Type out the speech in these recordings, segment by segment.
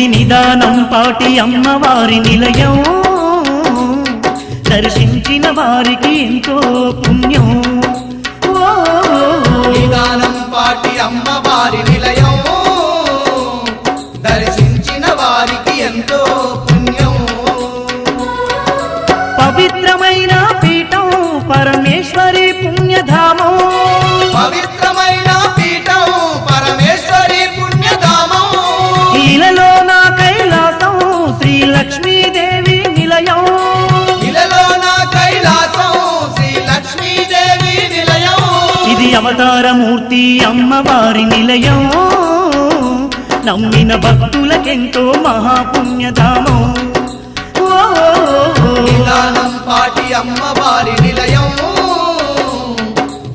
ఇది నిదానం పాటి అమ్మవారి నిలయం, దర్శించిన వారికి ఎంతో పుణ్యం. నిదానం పాటి అమ్మవారి నిలయం, దర్శించిన వారికి ఎంతో పుణ్యం. పవిత్రమైన పీఠం పరమేశ్వరి పుణ్యధామం, పవిత్రమైన పీఠం పరమేశ్వరి పుణ్యధామం. ఇలలో నా కైలాసం శ్రీ లక్ష్మీదేవి నిలయం, ఇలలో నా కైలాసం శ్రీ లక్ష్మీదేవి నిలయం. ఇది అవతారమూర్తి అమ్మవారి నిలయం, నమ్మిన భక్తులకెంతో మహాపుణ్యధామం. నిదానం పాటి అమ్మవారి నిలయం,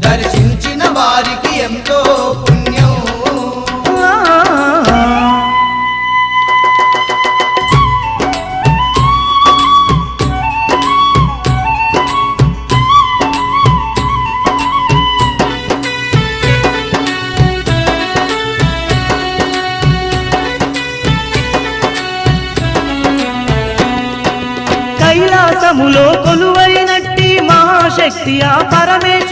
దర్శించిన వారికి ఎంతో పుణ్యం. కైలాసములో కొలువైనట్టి మహాశక్తి ఆ పరమేశ్వర